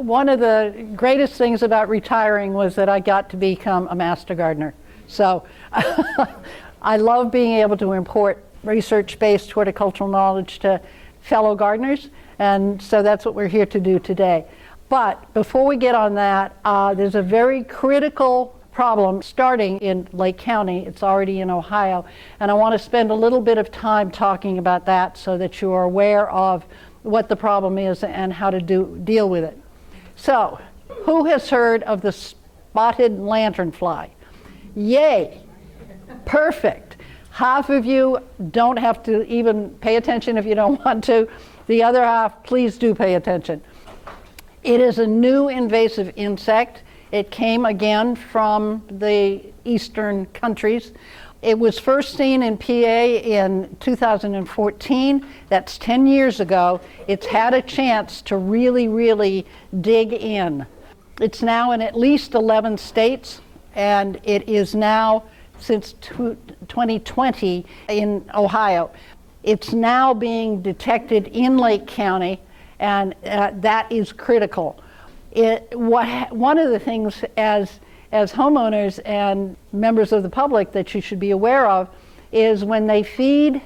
one of the greatest things about retiring was that I got to become a master gardener. So I love being able to import research-based horticultural knowledge to fellow gardeners, and so that's what we're here to do today. But before we get on that, there's a very critical problem starting in Lake County. It's already in Ohio, and I want to spend a little bit of time talking about that so that you are aware of what the problem is and how to deal with it. So, who has heard of the spotted lanternfly? Yay! Perfect. Half of you don't have to even pay attention if you don't want to. The other half, please do pay attention. It is a new invasive insect. It came again from the eastern countries. It was first seen in PA in 2014. That's 10 years ago. It's had a chance to really dig in. It's now in at least 11 states, and it is now, since 2020, in Ohio. It's now being detected in Lake County, and that is critical. One of the things as homeowners and members of the public that you should be aware of is when they feed,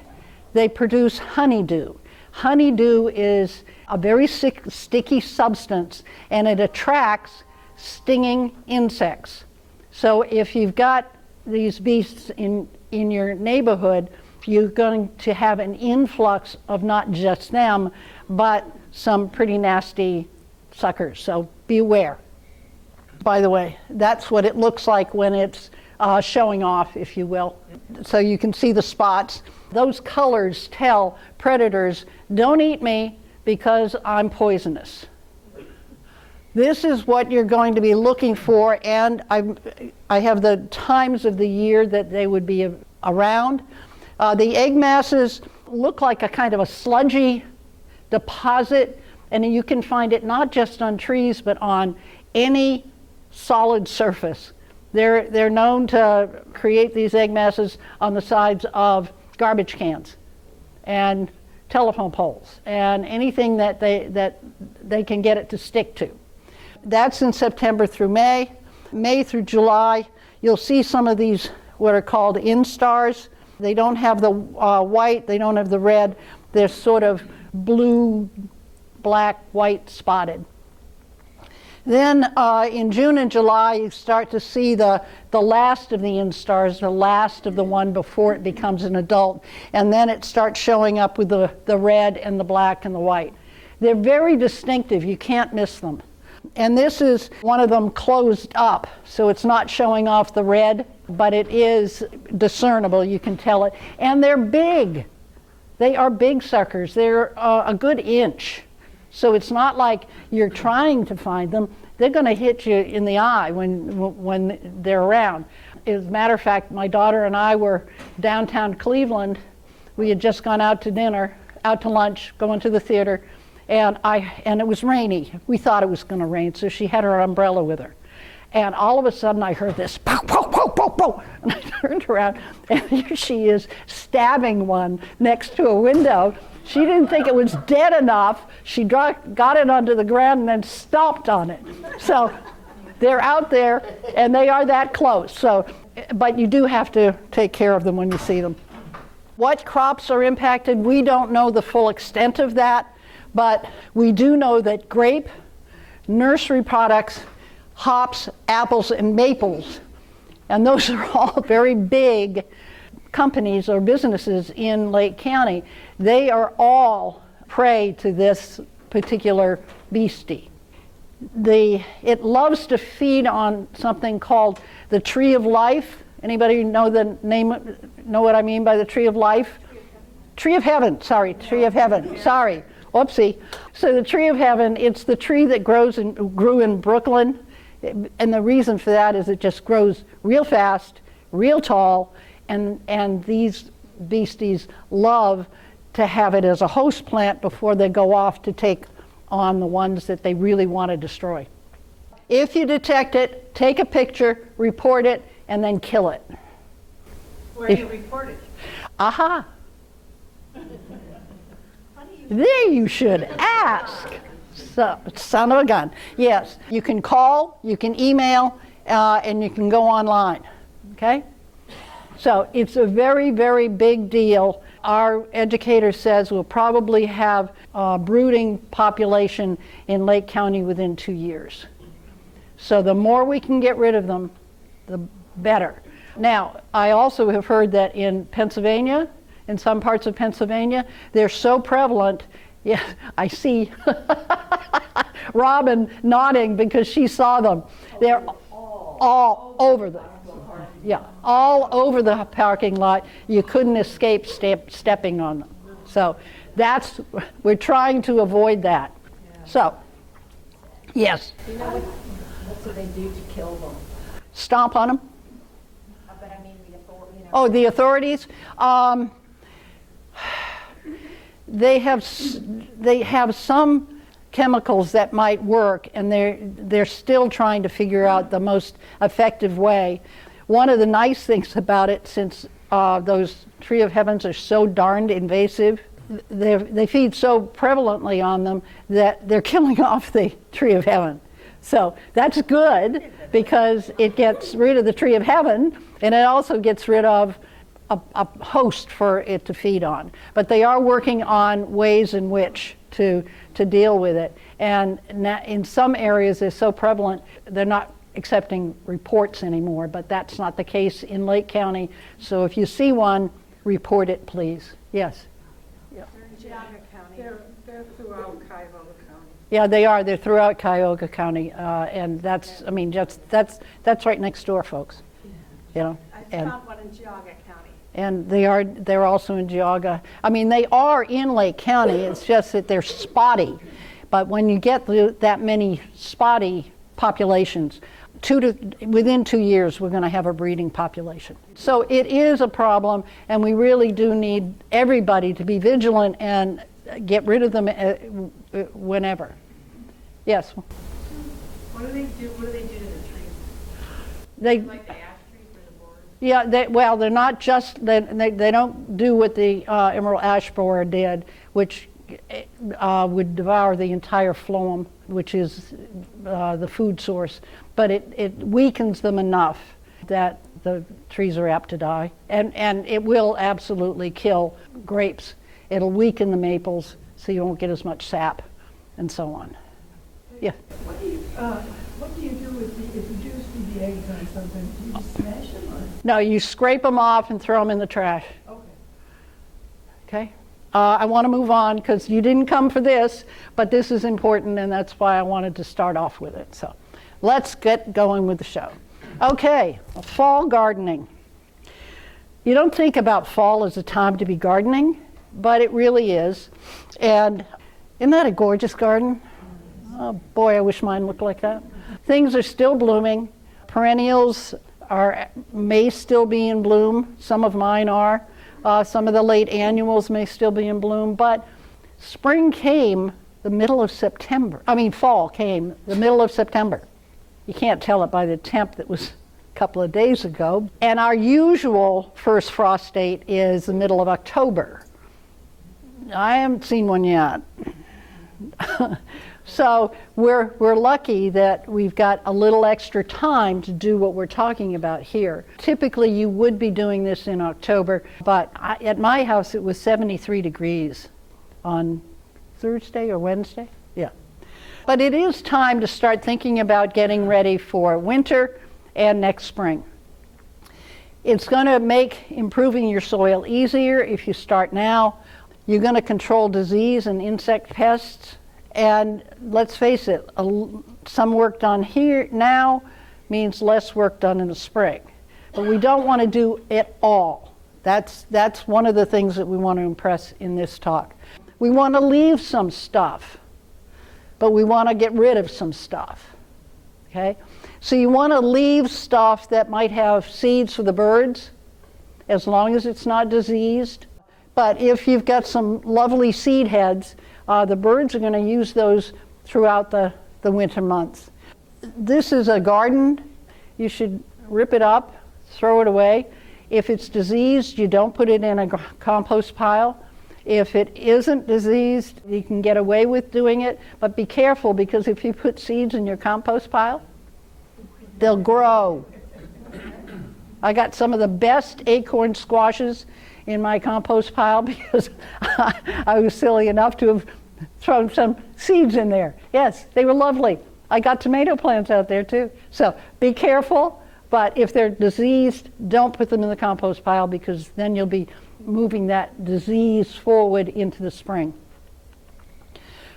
they produce honeydew. Honeydew is a very sticky substance, and it attracts stinging insects. So if you've got these beasts in your neighborhood, you're going to have an influx of not just them, but some pretty nasty suckers, so beware. By the way, that's what it looks like when it's showing off, if you will. So you can see the spots. Those colors tell predators, don't eat me because I'm poisonous. This is what you're going to be looking for, and I have the times of the year that they would be around. The egg masses look like a kind of a sludgy deposit, and you can find it not just on trees, but on any solid surface. They're known to create these egg masses on the sides of garbage cans and telephone poles and anything that they can get it to stick to. That's in September through May. May through July, you'll see some of these what are called instars. They don't have the white, they don't have the red. They're sort of blue, black, white spotted. Then in June and July, you start to see the last of the instars, the last of the one before it becomes an adult, and then it starts showing up with the red and the black and the white. They're very distinctive, you can't miss them. And this is one of them closed up, so it's not showing off the red, but it is discernible, you can tell it. And they're big. They are big suckers. They're a good inch. So it's not like you're trying to find them. They're going to hit you in the eye when they're around. As a matter of fact, my daughter and I were downtown Cleveland. We had just gone out to dinner, out to lunch, going to the theater, and it was rainy. We thought it was going to rain, so she had her umbrella with her. And all of a sudden I heard this pow, pow, pow, pow, pow. And I turned around, and here she is stabbing one next to a window. She didn't think it was dead enough. She got it onto the ground and then stomped on it. So they're out there, and they are that close. So, but you do have to take care of them when you see them. What crops are impacted? We don't know the full extent of that, but we do know that grape, nursery products, hops, apples, and maples, and those are all very big companies or businesses in Lake County. They are all prey to this particular beastie. It loves to feed on something called the tree of life. Anybody know what I mean by the tree of life? Tree of heaven, sorry, whoopsie. So the tree of heaven, it's the tree that grew in Brooklyn, and the reason for that is it just grows real fast, real tall, and these beasties love to have it as a host plant before they go off to take on the ones that they really want to destroy. If you detect it, take a picture, report it, and then kill it. Where do you report it? Aha! There you should ask. So, son of a gun. Yes, you can call, you can email, and you can go online. Okay? So it's a very, very big deal. Our educator says we'll probably have a brooding population in Lake County within 2 years. So the more we can get rid of them, the better. Now, I also have heard that in Pennsylvania, in some parts of Pennsylvania, they're so prevalent. Yeah, I see Robin nodding because she saw them. They're all over all over the parking lot. You couldn't escape stepping on them. So we're trying to avoid that. So, yes. Do you know what do they do to kill them? Stomp on them. But I mean the authority. Oh, the authorities. They have some chemicals that might work, and they're still trying to figure out the most effective way. One of the nice things about it, since those tree of heavens are so darned invasive, they feed so prevalently on them that they're killing off the tree of heaven. So that's good because it gets rid of the tree of heaven, and it also gets rid of a host for it to feed on. But they are working on ways in which to deal with it. And in some areas they're so prevalent, they're not accepting reports anymore, but that's not the case in Lake County. So if you see one, report it, please. Yes? They're in Geauga County. They're throughout Cuyahoga County. Yeah, they are. They're throughout Cuyahoga County, and that's right next door, folks. You know, I found one in Geauga County. And they're also in Geauga. I mean, they are in Lake County. It's just that they're spotty. But when you get that many spotty populations, within 2 years, we're going to have a breeding population. So it is a problem, and we really do need everybody to be vigilant and get rid of them whenever. Yes? What do they do to the trees? They, Like the ash trees or the board? yeah, they're not just, they don't do what the emerald ash borer did, which would devour the entire phloem, which is the food source. But it weakens them enough that the trees are apt to die. And it will absolutely kill grapes. It'll weaken the maples so you won't get as much sap and so on. Yeah. What do you do if you do see the eggs on something? Do you just smash them or? No, you scrape them off and throw them in the trash. Okay. Okay? I want to move on because you didn't come for this, but this is important, and that's why I wanted to start off with it. So let's get going with the show. Okay, fall gardening. You don't think about fall as a time to be gardening, but it really is. And isn't that a gorgeous garden? Oh boy, I wish mine looked like that. Things are still blooming. Perennials may still be in bloom. Some of mine are. Some of the late annuals may still be in bloom, but spring came the middle of September. Fall came the middle of September. You can't tell it by the temp that was a couple of days ago. And our usual first frost date is the middle of October. I haven't seen one yet. So we're lucky that we've got a little extra time to do what we're talking about here. Typically you would be doing this in October, but at my house it was 73 degrees on Thursday or Wednesday. Yeah. But it is time to start thinking about getting ready for winter and next spring. It's going to make improving your soil easier if you start now. You're going to control disease and insect pests. And let's face it, some work done here now means less work done in the spring. But we don't want to do it all. That's one of the things that we want to impress in this talk. We want to leave some stuff, but we want to get rid of some stuff. Okay? So you want to leave stuff that might have seeds for the birds, as long as it's not diseased. But if you've got some lovely seed heads, the birds are going to use those throughout the winter months. This is a garden. You should rip it up, throw it away. If it's diseased, you don't put it in a compost pile. If it isn't diseased, you can get away with doing it, but be careful, because if you put seeds in your compost pile, they'll grow. I got some of the best acorn squashes in my compost pile because I was silly enough to have thrown some seeds in there. Yes, they were lovely. I got tomato plants out there too. So be careful, but if they're diseased, don't put them in the compost pile, because then you'll be moving that disease forward into the spring.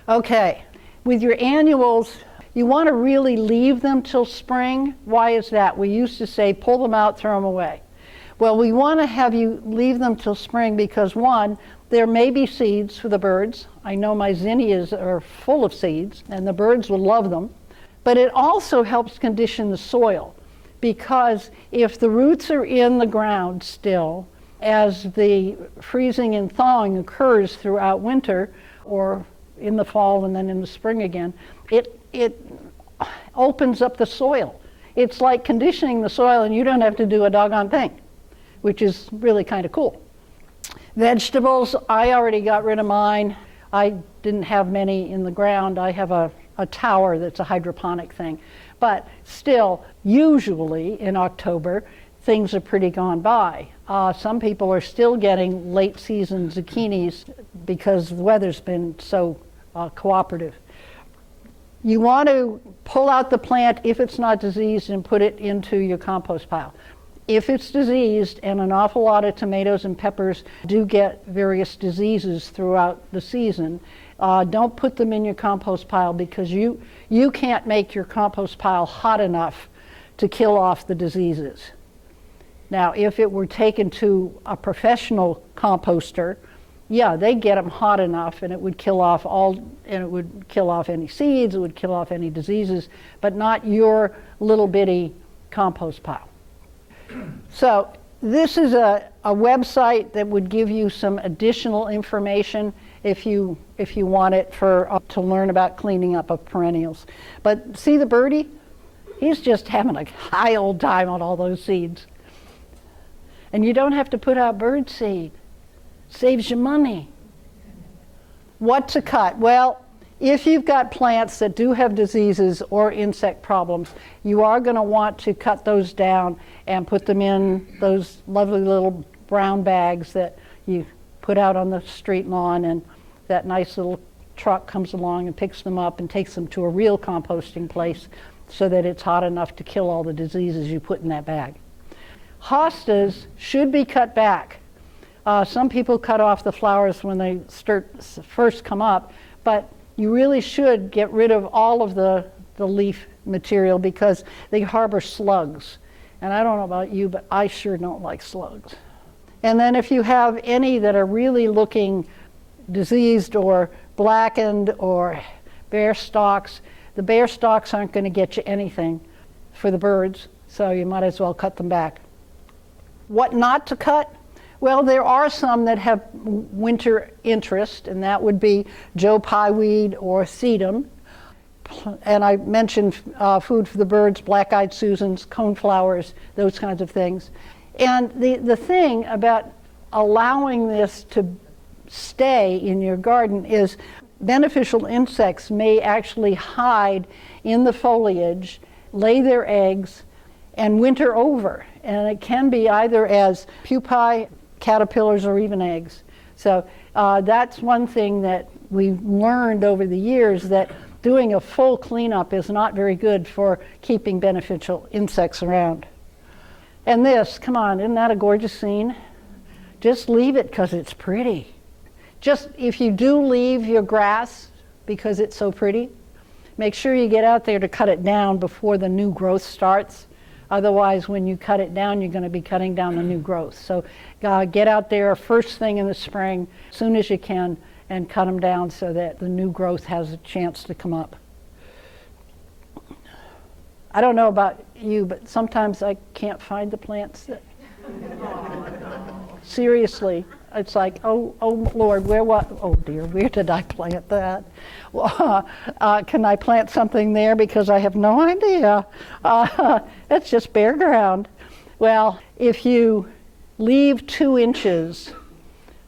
Okay, with your annuals, you want to really leave them till spring. Why is that? We used to say pull them out, throw them away. Well, we want to have you leave them till spring because, one, there may be seeds for the birds. I know my zinnias are full of seeds and the birds will love them. But it also helps condition the soil, because if the roots are in the ground still, as the freezing and thawing occurs throughout winter or in the fall and then in the spring again, it opens up the soil. It's like conditioning the soil and you don't have to do a doggone thing, which is really kind of cool. Vegetables, I already got rid of mine. I didn't have many in the ground. I have a tower that's a hydroponic thing. But still, usually in October, things are pretty gone by. Some people are still getting late season zucchinis because the weather's been so cooperative. You want to pull out the plant if it's not diseased and put it into your compost pile. If it's diseased, and an awful lot of tomatoes and peppers do get various diseases throughout the season, don't put them in your compost pile, because you can't make your compost pile hot enough to kill off the diseases. Now, if it were taken to a professional composter, yeah, they get them hot enough and it would kill off any seeds, it would kill off any diseases, but not your little bitty compost pile. So this is a website that would give you some additional information if you want it to learn about cleaning up of perennials. But see the birdie? He's just having a high old time on all those seeds. And you don't have to put out bird seed. Saves you money. What to cut? Well, if you've got plants that do have diseases or insect problems, you are going to want to cut those down and put them in those lovely little brown bags that you put out on the street lawn, and that nice little truck comes along and picks them up and takes them to a real composting place so that it's hot enough to kill all the diseases you put in that bag. Hostas should be cut back. Some people cut off the flowers when they first come up, but you really should get rid of all of the leaf material because they harbor slugs. And I don't know about you, but I sure don't like slugs. And then if you have any that are really looking diseased or blackened or bare stalks, the bare stalks aren't going to get you anything for the birds, so you might as well cut them back. What not to cut? Well, there are some that have winter interest, and that would be Joe Pyeweed or sedum. And I mentioned food for the birds, black-eyed Susans, coneflowers, those kinds of things. And the thing about allowing this to stay in your garden is beneficial insects may actually hide in the foliage, lay their eggs, and winter over. And it can be either as pupae, caterpillars, or even eggs. So that's one thing that we've learned over the years, that doing a full cleanup is not very good for keeping beneficial insects around. And this, come on, isn't that a gorgeous scene? Just leave it because it's pretty. Just if you do leave your grass because it's so pretty, make sure you get out there to cut it down before the new growth starts. Otherwise, when you cut it down, you're going to be cutting down the new growth. So get out there first thing in the spring, as soon as you can, and cut them down so that the new growth has a chance to come up. I don't know about you, but sometimes I can't find the plants that... Seriously, it's like, oh Lord, oh dear, where did I plant that? Well, can I plant something there because I have no idea? It's just bare ground. Well, if you leave 2 inches,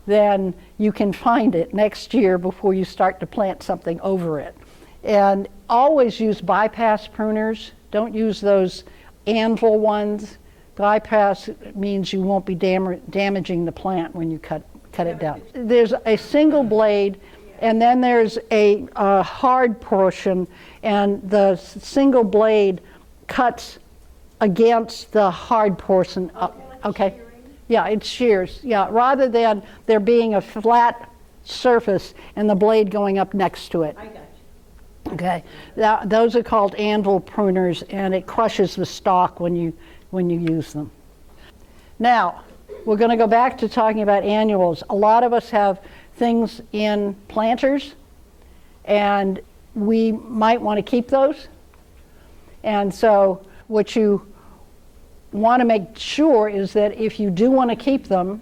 then you can find it next year before you start to plant something over it. And always use bypass pruners. Don't use those anvil ones. Bypass means you won't be damaging the plant when you cut it down. There's a single blade, and then there's a hard portion, and the single blade cuts against the hard portion. Okay. Yeah, it shears. Yeah, rather than there being a flat surface and the blade going up next to it. I got you. Okay, those are called anvil pruners, and it crushes the stalk when you use them. Now, we're going to go back to talking about annuals. A lot of us have things in planters, and we might want to keep those. And so what you want to make sure is that if you do want to keep them,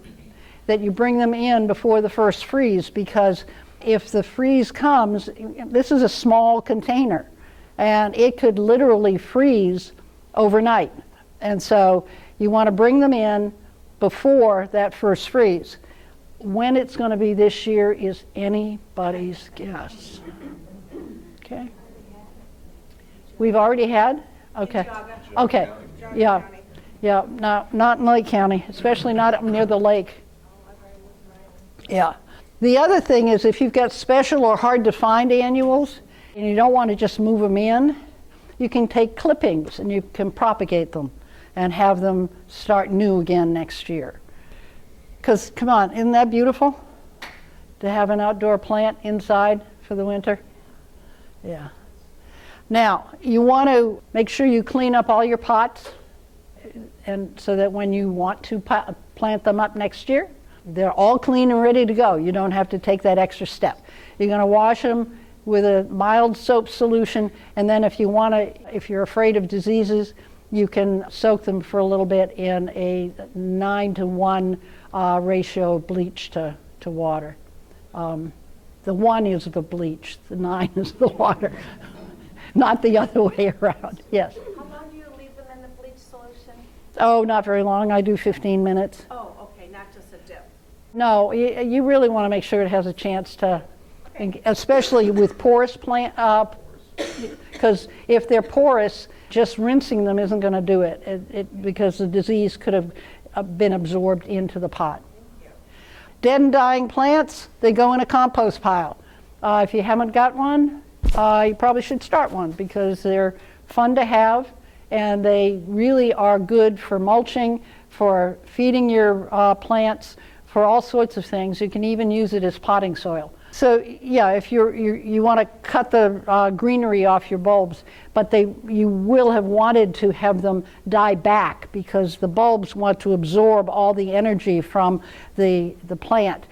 that you bring them in before the first freeze, because if the freeze comes, this is a small container, and it could literally freeze overnight. And so you want to bring them in before that first freeze. When it's going to be this year is anybody's guess. Okay. We've already had? Okay. Okay. Yeah. Yeah. Not in Lake County, especially not up near the lake. Yeah. The other thing is, if you've got special or hard to find annuals and you don't want to just move them in, you can take clippings and you can propagate them and have them start new again next year. Because, come on, isn't that beautiful to have an outdoor plant inside for the winter? Yeah. Now, you want to make sure you clean up all your pots, and so that when you want to plant them up next year, they're all clean and ready to go. You don't have to take that extra step. You're going to wash them with a mild soap solution, and then if you're afraid of diseases, you can soak them for a little bit in a 9-to-1 ratio of bleach to water. The 1 is the bleach, the 9 is the water, not the other way around. Yes. How long do you leave them in the bleach solution? Oh, not very long. I do 15 minutes. Oh, okay, not just a dip. No, you really want to make sure it has a chance to, especially with porous plant, because if they're porous, just rinsing them isn't going to do it, because the disease could have been absorbed into the pot. Dead and dying plants, they go in a compost pile. If you haven't got one, you probably should start one, because they're fun to have, and they really are good for mulching, for feeding your plants, for all sorts of things. You can even use it as potting soil. So yeah, if you want to cut the greenery off your bulbs, but you will have wanted to have them die back, because the bulbs want to absorb all the energy from the plant.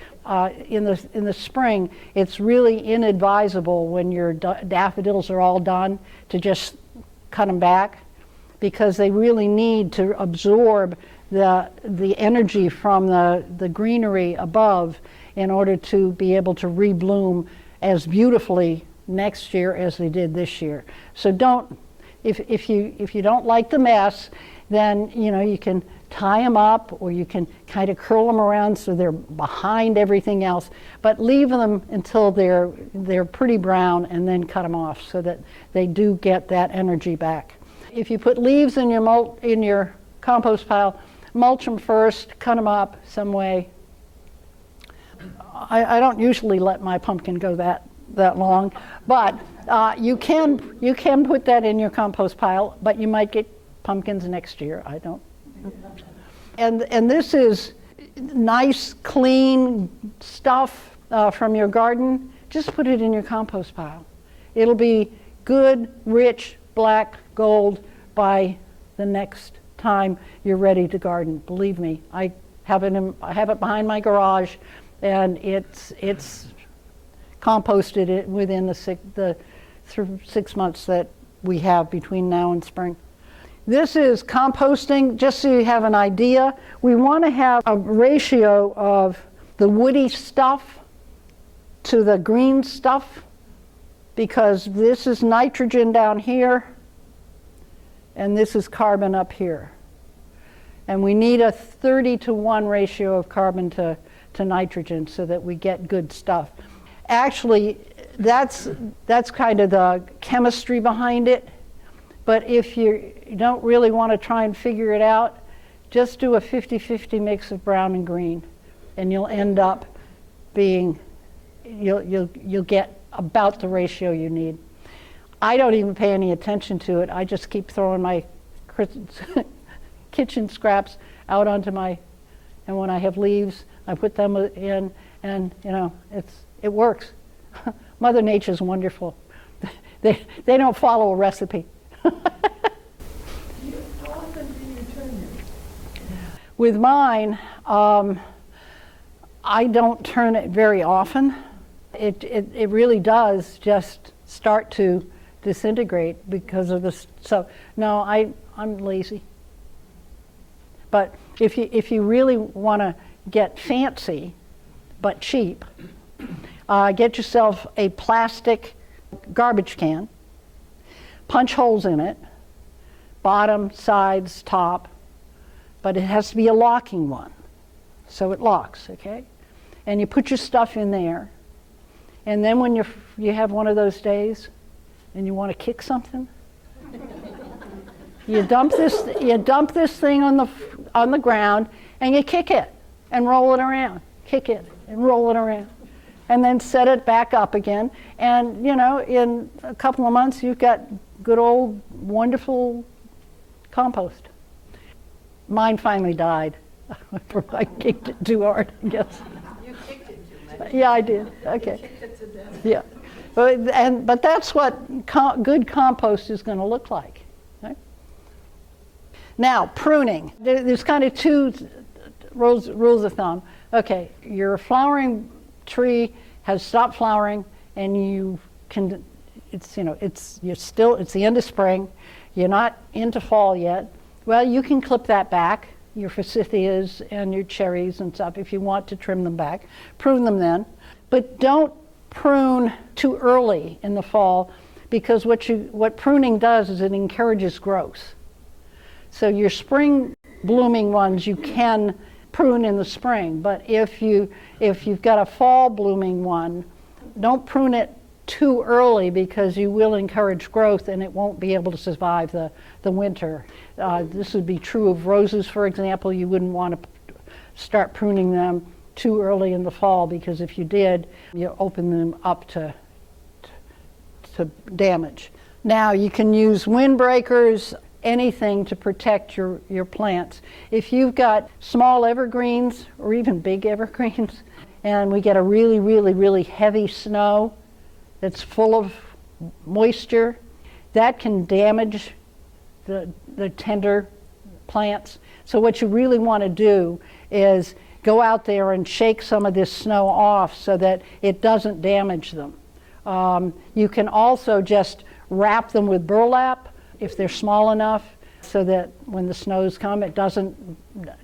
In the spring, it's really inadvisable when your daffodils are all done to just cut them back, because they really need to absorb the energy from the greenery above in order to be able to rebloom as beautifully next year as they did this year. So if you don't like the mess, then you can tie them up, or you can kind of curl them around so they're behind everything else, but leave them until they're pretty brown, and then cut them off so that they do get that energy back. If you put leaves in your compost pile, mulch them first, cut them up some way. I don't usually let my pumpkin go that long, but you can put that in your compost pile, but you might get pumpkins next year. I don't. And this is nice, clean stuff from your garden. Just put it in your compost pile. It'll be good, rich, black gold by the next time you're ready to garden. Believe me, I have it behind my garage, and it's composted it within the 6 months that we have between now and spring. This is composting, just so you have an idea. We want to have a ratio of the woody stuff to the green stuff, because this is nitrogen down here, and this is carbon up here. And we need a 30-to-1 ratio of carbon to to nitrogen so that we get good stuff. Actually, that's kind of the chemistry behind it. But if you don't really want to try and figure it out, just do a 50-50 mix of brown and green, and you'll end up being, you'll get about the ratio you need. I don't even pay any attention to it. I just keep throwing my kitchen scraps out onto my, and when I have leaves, I put them in, and it works. Mother Nature's wonderful. They don't follow a recipe. How often do you turn it? With mine, I don't turn it very often. It really does just start to disintegrate because of this. So no, I'm lazy. But if you really want to get fancy but cheap, get yourself a plastic garbage can, punch holes in it, bottom, sides, top, but it has to be a locking one, so it locks, okay? And you put your stuff in there, and then when you have one of those days and you want to kick something, you dump this thing on the ground, and you kick it and roll it around, kick it and roll it around, and then set it back up again. And in a couple of months, you've got good old wonderful compost. Mine finally died. I kicked it too hard, I guess. You kicked it too much. Yeah, I did. Okay. You kicked it to death. Yeah, but that's what good compost is going to look like. Right? Now, pruning. There's kind of two rules of thumb. Okay, your flowering tree has stopped flowering, and it's the end of spring. You're not into fall yet. Well, you can clip that back, your forsythias and your cherries and stuff, if you want to trim them back. Prune them then. But don't prune too early in the fall, because what pruning does is it encourages growth. So your spring blooming ones you can prune in the spring, but if you've got a fall blooming one, don't prune it too early, because you will encourage growth and it won't be able to survive the winter. This would be true of roses, for example. You wouldn't want to start pruning them too early in the fall, because if you did, you open them up to damage. Now you can use windbreakers, anything to protect your plants. If you've got small evergreens or even big evergreens, and we get a really, really, really heavy snow that's full of moisture, that can damage the tender plants. So what you really want to do is go out there and shake some of this snow off so that it doesn't damage them. You can also just wrap them with burlap if they're small enough, so that when the snows come, it doesn't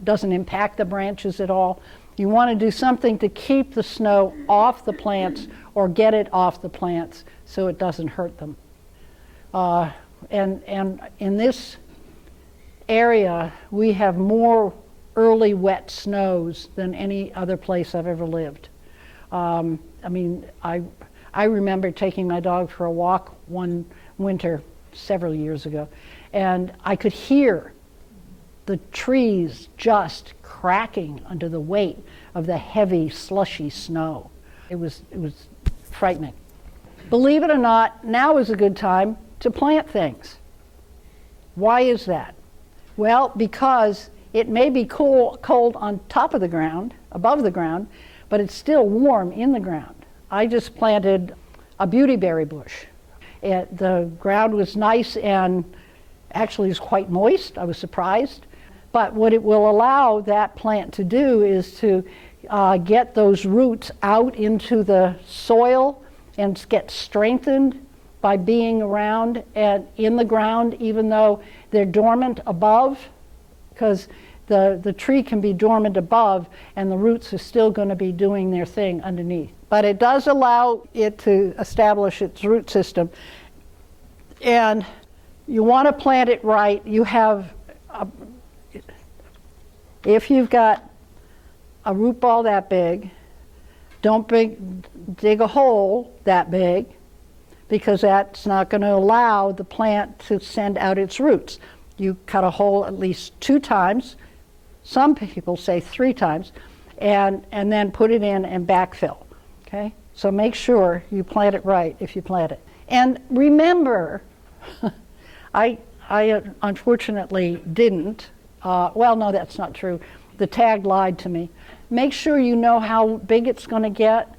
impact the branches at all. You want to do something to keep the snow off the plants or get it off the plants so it doesn't hurt them. And in this area, we have more early wet snows than any other place I've ever lived. I remember taking my dog for a walk one winter several years ago, and I could hear the trees just cracking under the weight of the heavy, slushy snow. It was frightening. Believe it or not, now is a good time to plant things. Why is that? Well, because it may be cold on top of the ground, above the ground, but it's still warm in the ground. I just planted a beautyberry bush. The ground was nice and actually is quite moist. I was surprised. But what it will allow that plant to do is to get those roots out into the soil and get strengthened by being around and in the ground, even though they're dormant above, because the tree can be dormant above and the roots are still going to be doing their thing underneath. But it does allow it to establish its root system. And you want to plant it right. If you've got a root ball that big. Don't dig a hole that big, because that's not going to allow the plant to send out its roots. You cut a hole at least 2 times, some people say 3 times, and then put it in and backfill, okay? So make sure you plant it right if you plant it. And remember, I unfortunately didn't, well, no, that's not true. The tag lied to me. Make sure you know how big it's going to get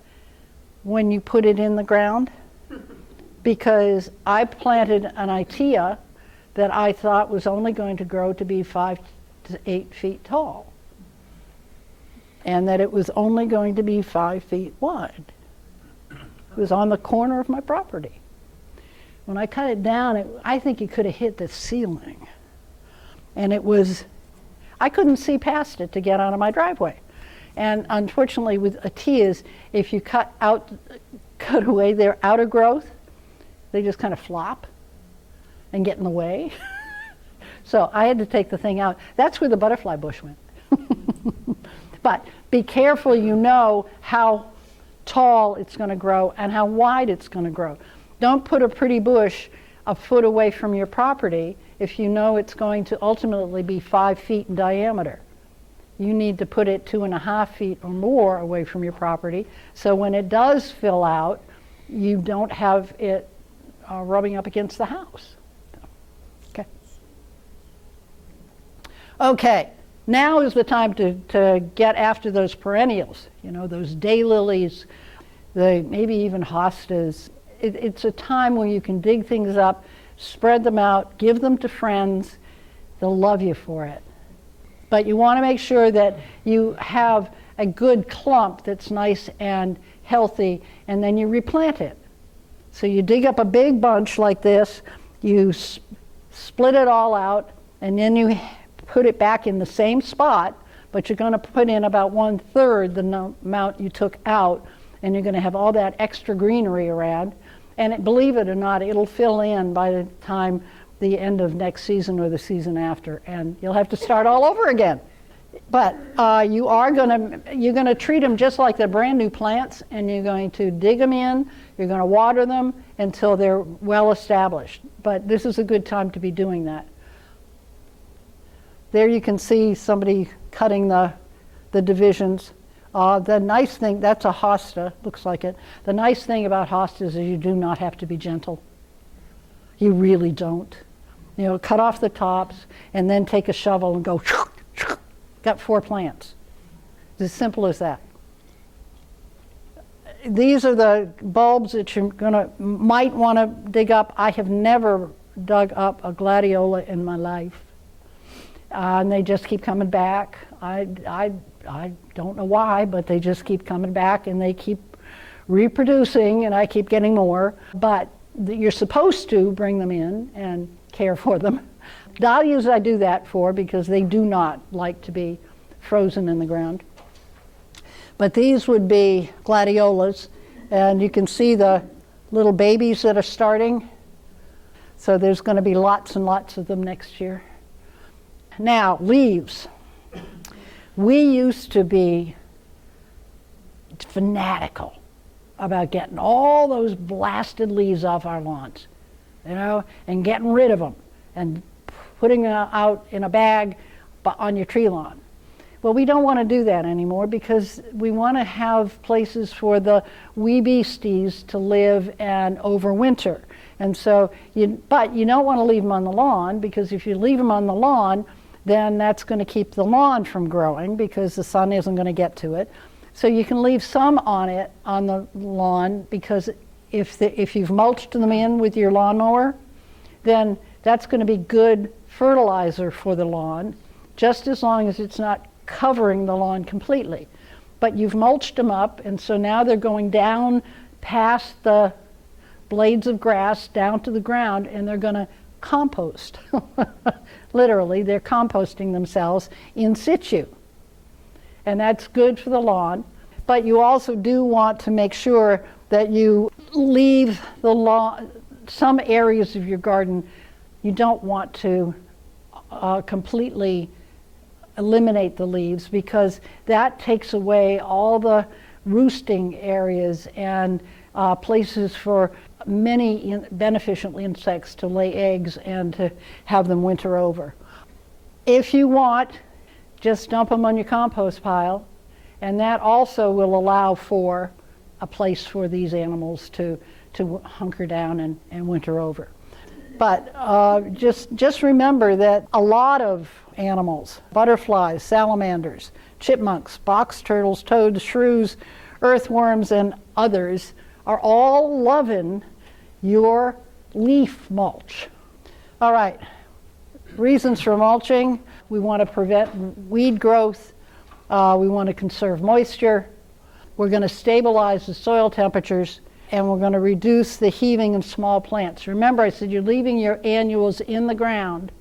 when you put it in the ground, because I planted an Itea that I thought was only going to grow to be 5 to 8 feet tall, and that it was only going to be 5 feet wide. It was on the corner of my property. When I cut it down, I think it could have hit the ceiling, and I couldn't see past it to get out of my driveway. And unfortunately with Atias, if you cut away their outer growth, they just kind of flop and get in the way. So I had to take the thing out. That's where the butterfly bush went. But be careful, you know how tall it's going to grow and how wide it's going to grow. Don't put a pretty bush a foot away from your property if you know it's going to ultimately be 5 feet in diameter. You need to put it 2.5 feet or more away from your property, so when it does fill out, you don't have it rubbing up against the house. Okay. Okay, now is the time to get after those perennials, you know, those daylilies, maybe even hostas. It's a time where you can dig things up, spread them out, give them to friends. They'll love you for it. But you want to make sure that you have a good clump that's nice and healthy, and then you replant it. So you dig up a big bunch like this, you split it all out, and then you put it back in the same spot, but you're going to put in about 1/3 the amount you took out, and you're going to have all that extra greenery around. And believe it or not, it'll fill in by the time the end of next season or the season after, and you'll have to start all over again. But you're going to treat them just like they're brand new plants, and you're going to dig them in, you're going to water them until they're well established. But this is a good time to be doing that. There you can see somebody cutting the divisions. The nice thing, that's a hosta, looks like it. The nice thing about hostas is you do not have to be gentle. You really don't. You know, cut off the tops and then take a shovel and go, got 4 plants. It's as simple as that. These are the bulbs that you might want to dig up. I have never dug up a gladiola in my life. And they just keep coming back. I don't know why, but they just keep coming back and they keep reproducing, and I keep getting more. But you're supposed to bring them in and care for them. Dahlias I do that for because they do not like to be frozen in the ground. But these would be gladiolas, and you can see the little babies that are starting. So there's going to be lots and lots of them next year. Now, leaves. We used to be fanatical about getting all those blasted leaves off our lawns, you know, and getting rid of them and putting them out in a bag on your tree lawn. Well, we don't want to do that anymore because we want to have places for the wee beasties to live and overwinter. And so, but you don't want to leave them on the lawn, because if you leave them on the lawn, then that's going to keep the lawn from growing because the sun isn't going to get to it. So you can leave some on the lawn, because if you've mulched them in with your lawnmower, then that's going to be good fertilizer for the lawn, just as long as it's not covering the lawn completely. But you've mulched them up, and so now they're going down past the blades of grass down to the ground, and they're going to compost. Literally, they're composting themselves in situ. And that's good for the lawn. But you also do want to make sure that you leave the lawn, some areas of your garden you don't want to completely eliminate the leaves, because that takes away all the roosting areas and places for many beneficial insects to lay eggs and to have them winter over. If you want, just dump them on your compost pile, and that also will allow for a place for these animals to hunker down and winter over. But just remember that a lot of animals, butterflies, salamanders, chipmunks, box turtles, toads, shrews, earthworms, and others are all loving your leaf mulch. All right, reasons for mulching: we want to prevent weed growth, we want to conserve moisture, we're going to stabilize the soil temperatures, and we're going to reduce the heaving of small plants. Remember, I said you're leaving your annuals in the ground,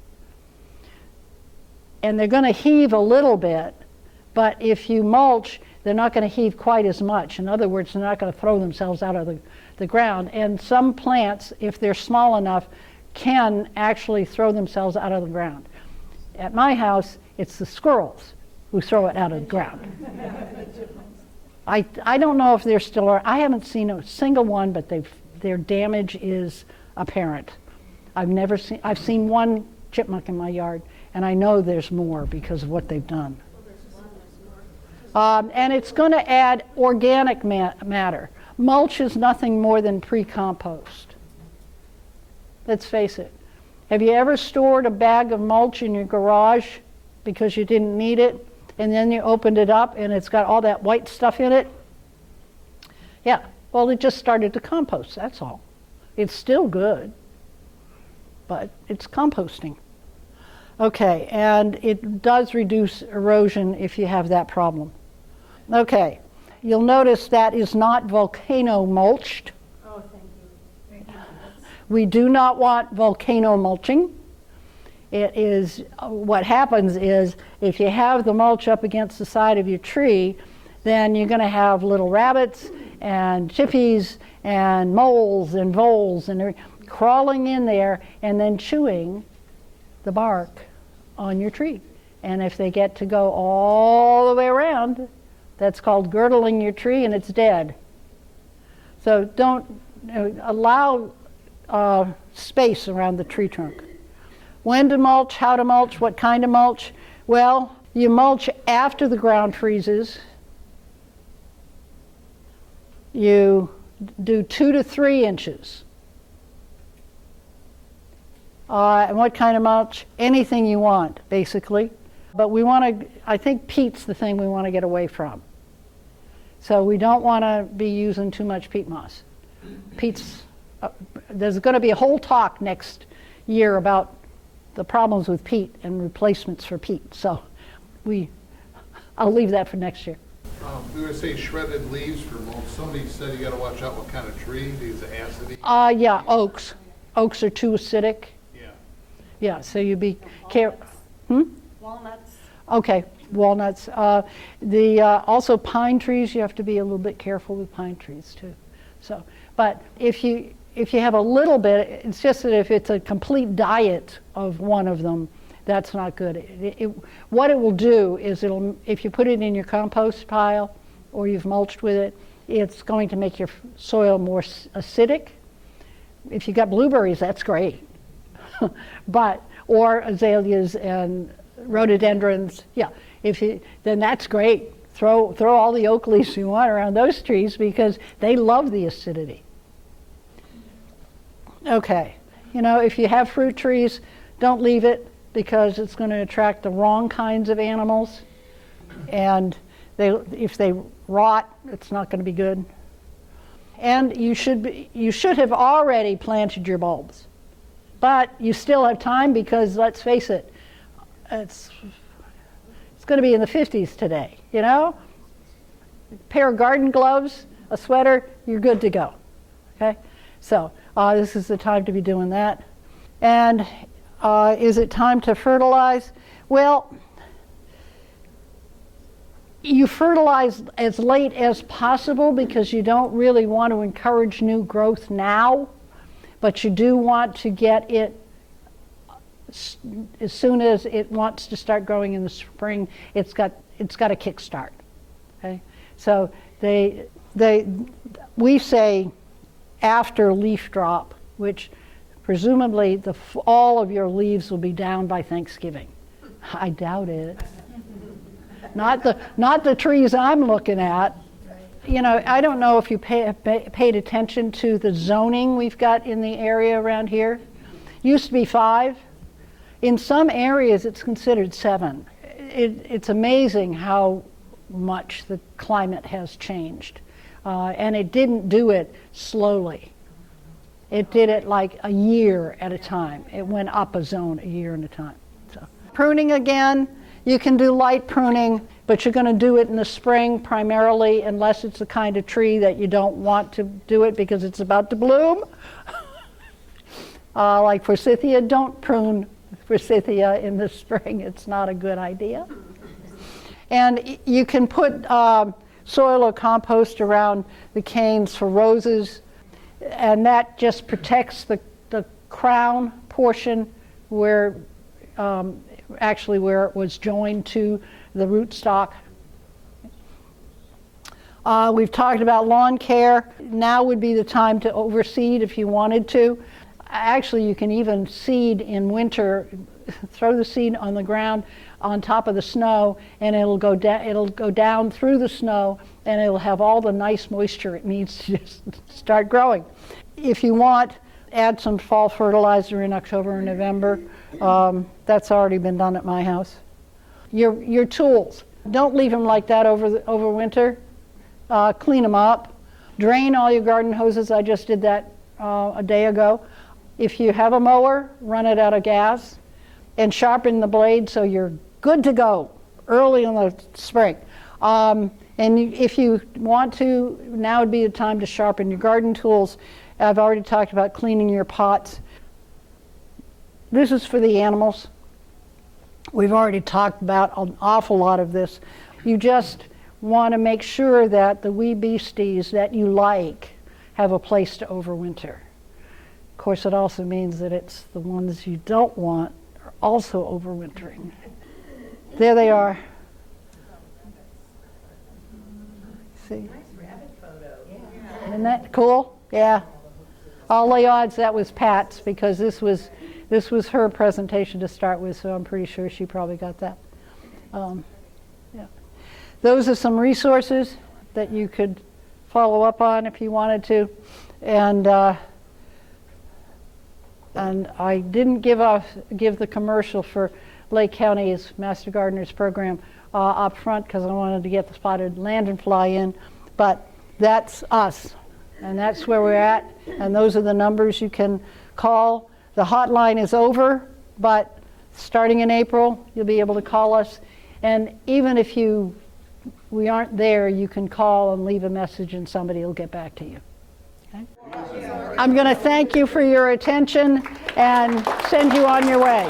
and they're going to heave a little bit, but if you mulch, they're not going to heave quite as much. In other words, they're not going to throw themselves out of the ground. And some plants, if they're small enough, can actually throw themselves out of the ground. At my house, it's the squirrels who throw it out of the ground. I don't know if they're still around. I haven't seen a single one, but their damage is apparent. I've seen one chipmunk in my yard, and I know there's more because of what they've done. And it's going to add organic matter. Mulch is nothing more than pre-compost. Let's face it. Have you ever stored a bag of mulch in your garage because you didn't need it, and then you opened it up and it's got all that white stuff in it? Yeah, well, it just started to compost, that's all. It's still good, but it's composting. Okay, and it does reduce erosion if you have that problem. Okay, you'll notice that is not volcano mulched. Oh, thank you. Thank you. We do not want volcano mulching. It is, what happens is, if you have the mulch up against the side of your tree, then you're going to have little rabbits and chippies and moles and voles and they're crawling in there and then chewing the bark on your tree. And if they get to go all the way around, that's called girdling your tree, and it's dead. So don't allow space around the tree trunk. When to mulch, how to mulch, what kind of mulch? Well, you mulch after the ground freezes. You do 2 to 3 inches. And what kind of mulch? Anything you want, basically. But we want to, I think peat's the thing we want to get away from. So we don't want to be using too much peat moss. Peat's, there's going to be a whole talk next year about the problems with peat and replacements for peat. So I'll leave that for next year. We would say shredded leaves for mulch. Somebody said you got to watch out what kind of tree. These acidy. Yeah, oaks. Oaks are too acidic. Yeah. Yeah, so you be careful. Walnuts. Okay, walnuts. Also pine trees, you have to be a little bit careful with pine trees too. So, but if you have a little bit, it's just that if it's a complete diet of one of them, that's not good. What it will do is if you put it in your compost pile or you've mulched with it, it's going to make your soil more acidic. If you got blueberries, that's great. Or azaleas and rhododendrons, yeah. Then that's great. Throw all the oak leaves you want around those trees because they love the acidity. Okay, if you have fruit trees, don't leave it because it's going to attract the wrong kinds of animals, and if they rot, it's not going to be good. And you should have already planted your bulbs, but you still have time because let's face it, it's going to be in the 50s today. A pair of garden gloves, a sweater, you're good to go. Okay, so this is the time to be doing that. And is it time to fertilize? Well, you fertilize as late as possible because you don't really want to encourage new growth now, but you do want to get it as soon as it wants to start growing in the spring, it's got a kickstart. Okay, so we say after leaf drop, which presumably all of your leaves will be down by Thanksgiving. I doubt it. Not the trees I'm looking at. You know, I don't know if you paid attention to the zoning we've got in the area around here. Used to be 5. In some areas, it's considered 7. It's amazing how much the climate has changed. And it didn't do it slowly. It did it like a year at a time. It went up a zone a year at a time. So, pruning again, you can do light pruning, but you're going to do it in the spring primarily, unless it's the kind of tree that you don't want to do it because it's about to bloom. Like forsythia, don't prune forsythia in the spring. It's not a good idea. And you can put soil or compost around the canes for roses, and that just protects the crown portion where actually where it was joined to the rootstock. We've talked about lawn care. Now would be the time to overseed if you wanted to. Actually, you can even seed in winter, throw the seed on the ground on top of the snow, and it'll go down through the snow, and it'll have all the nice moisture it needs to just start growing. If you want, add some fall fertilizer in October and November. That's already been done at my house. Your tools, don't leave them like that over winter. Clean them up. Drain all your garden hoses. I just did that a day ago. If you have a mower, run it out of gas and sharpen the blade so you're good to go early in the spring. And if you want to, now would be the time to sharpen your garden tools. I've already talked about cleaning your pots. This is for the animals. We've already talked about an awful lot of this. You just want to make sure that the wee beasties that you like have a place to overwinter. Of course, it also means that it's the ones you don't want are also overwintering. There they are. See? Nice rabbit photo. Yeah. Isn't that cool? Yeah. I'll lay odds that was Pat's because this was her presentation to start with, so I'm pretty sure she probably got that. Yeah. Those are some resources that you could follow up on if you wanted to. And I didn't give the commercial for Lake County's Master Gardeners program up front because I wanted to get the spotted lanternfly in, but that's us, and that's where we're at, and those are the numbers you can call. The hotline is over, but starting in April, you'll be able to call us, and even if we aren't there, you can call and leave a message and somebody will get back to you. Okay? I'm going to thank you for your attention and send you on your way.